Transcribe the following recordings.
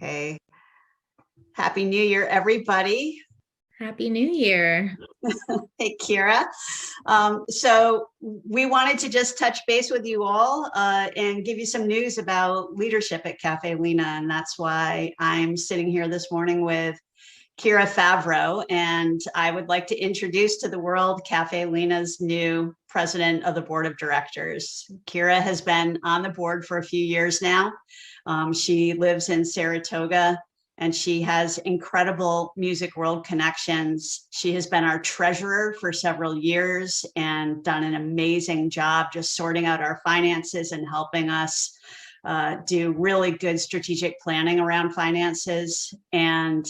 Hey, Happy New Year, everybody. Happy New Year. Hey, Kira. So we wanted to just touch base with you all and give you some news about leadership at Caffe Lena. And that's why I'm sitting here this morning with Kira Favro. And I would like to introduce to the world Caffe Lena's new president of the board of directors. Kira has been on the board for a few years now. She lives in Saratoga, and she has incredible music world connections. She has been our treasurer for several years and done an amazing job just sorting out our finances and helping us do really good strategic planning around finances. And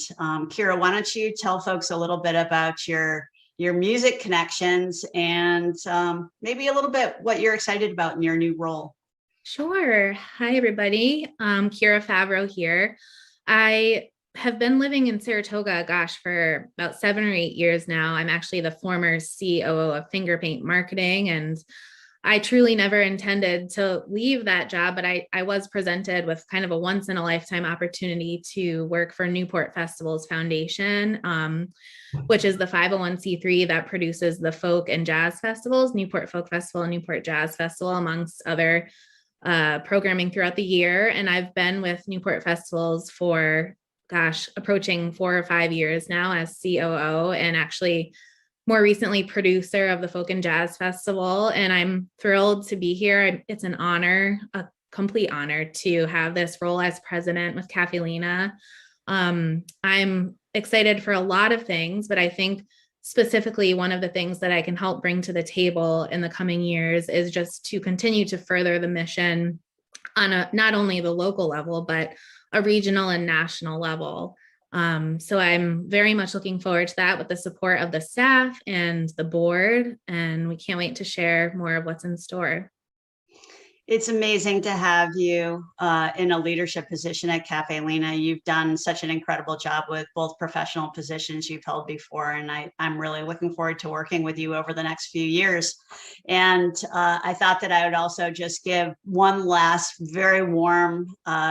Kira, why don't you tell folks a little bit about your music connections and maybe a little bit what you're excited about in your new role. Sure. Hi, everybody. Kira Favro here. I have been living in Saratoga, for about 7 or 8 years now. I'm actually the former COO of Finger Paint Marketing, and I truly never intended to leave that job, but I was presented with kind of a once in a lifetime opportunity to work for Newport Festivals Foundation, which is the 501c3 that produces the folk and jazz festivals, Newport Folk Festival and Newport Jazz Festival, amongst other programming throughout the year. And I've been with Newport Festivals for, approaching 4 or 5 years now as COO, and actually more recently producer of the Folk and Jazz Festival. And I'm thrilled to be here. It's an honor, a complete honor, to have this role as president with Caffe Lena. I'm excited for a lot of things, but I think specifically one of the things that I can help bring to the table in the coming years is just to continue to further the mission on not only the local level, but a regional and national level. So I'm very much looking forward to that with the support of the staff and the board, and we can't wait to share more of what's in store. It's amazing to have you in a leadership position at Caffe Lena. You've done such an incredible job with both professional positions you've held before, and I'm really looking forward to working with you over the next few years. And I thought that I would also just give one last very warm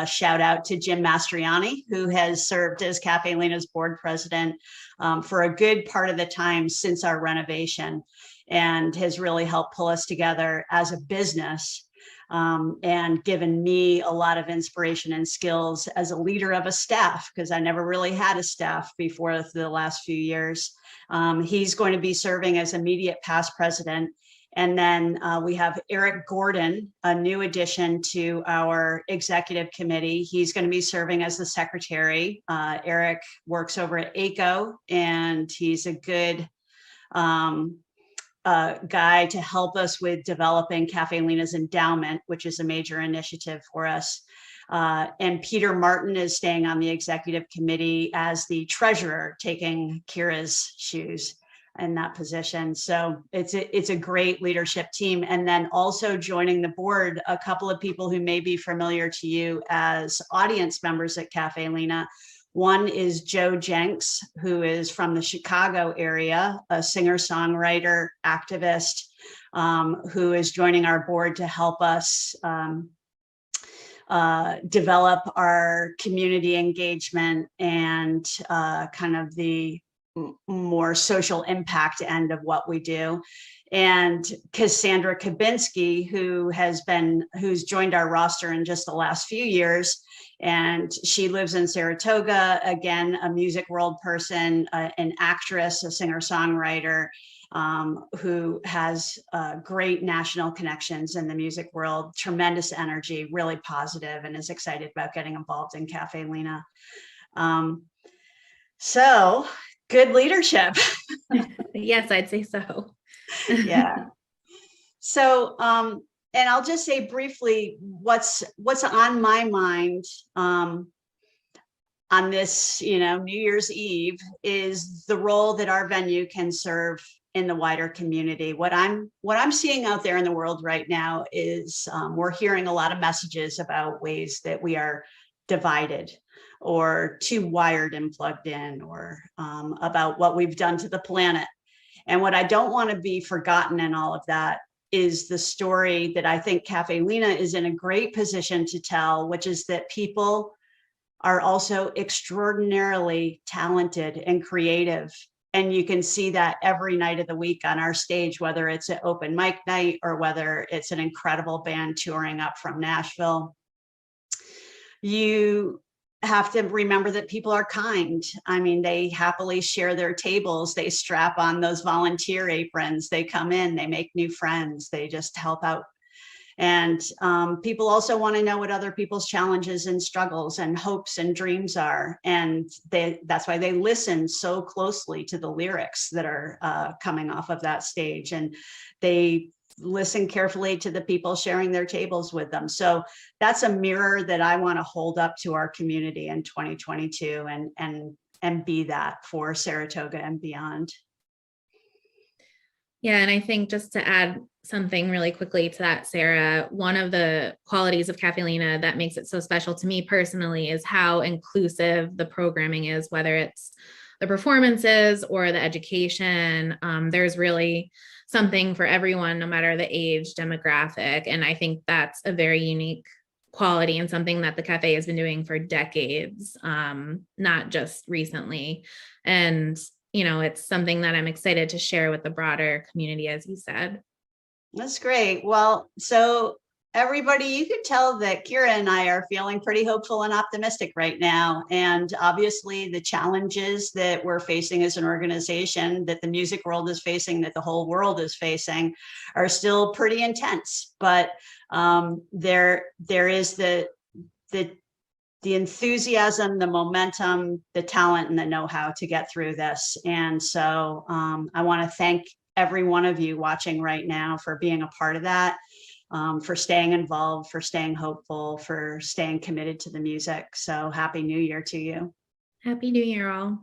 shout out to Jim Mastriani, who has served as Caffe Lena's board president for a good part of the time since our renovation, and has really helped pull us together as a business. And given me a lot of inspiration and skills as a leader of a staff, because I never really had a staff before the last few years. He's going to be serving as immediate past president. And then we have Eric Gordon, a new addition to our executive committee. He's going to be serving as the secretary. Eric works over at ACO, and he's a good guy to help us with developing Caffe Lena's endowment, which is a major initiative for us. And Peter Martin is staying on the executive committee as the treasurer, taking Kira's shoes in that position. So it's a great leadership team. And then also joining the board, a couple of people who may be familiar to you as audience members at Caffe Lena. One is Joe Jenks, who is from the Chicago area, a singer-songwriter, activist, who is joining our board to help us develop our community engagement and kind of the more social impact end of what we do. And Cassandra Kabinski, who's joined our roster in just the last few years. And she lives in Saratoga, again, a music world person, an actress, a singer-songwriter, who has great national connections in the music world, tremendous energy, really positive, and is excited about getting involved in Caffe Lena. So good leadership. Yes, I'd say so. Yeah. So, and I'll just say briefly what's on my mind on this, New Year's Eve, is the role that our venue can serve in the wider community. What I'm seeing out there in the world right now is we're hearing a lot of messages about ways that we are divided or too wired and plugged in, or about what we've done to the planet. And what I don't want to be forgotten in all of that is the story that I think Caffe Lena is in a great position to tell, which is that people are also extraordinarily talented and creative. And you can see that every night of the week on our stage, whether it's an open mic night or whether it's an incredible band touring up from Nashville. You have to remember that people are kind. I mean, they happily share their tables. They strap on those volunteer aprons. They come in, they make new friends. They just help out. And people also want to know what other people's challenges and struggles and hopes and dreams are. And that's why they listen so closely to the lyrics that are coming off of that stage. And they listen carefully to the people sharing their tables with them. So that's a mirror that I want to hold up to our community in 2022 and be that for Saratoga and beyond. Yeah, and I think just to add something really quickly to that, Sarah, one of the qualities of Caffe Lena that makes it so special to me personally is how inclusive the programming is, whether it's the performances or the education. There's really something for everyone, no matter the age demographic. And I think that's a very unique quality and something that the cafe has been doing for decades, not just recently. And it's something that I'm excited to share with the broader community, as you said. That's great. Well, so everybody, you can tell that Kira and I are feeling pretty hopeful and optimistic right now. And obviously the challenges that we're facing as an organization, that the music world is facing, that the whole world is facing, are still pretty intense. But there is the enthusiasm, the momentum, the talent, and the know-how to get through this. And so I want to thank every one of you watching right now for being a part of that, for staying involved, for staying hopeful, for staying committed to the music. So happy New Year to you. Happy New Year, all.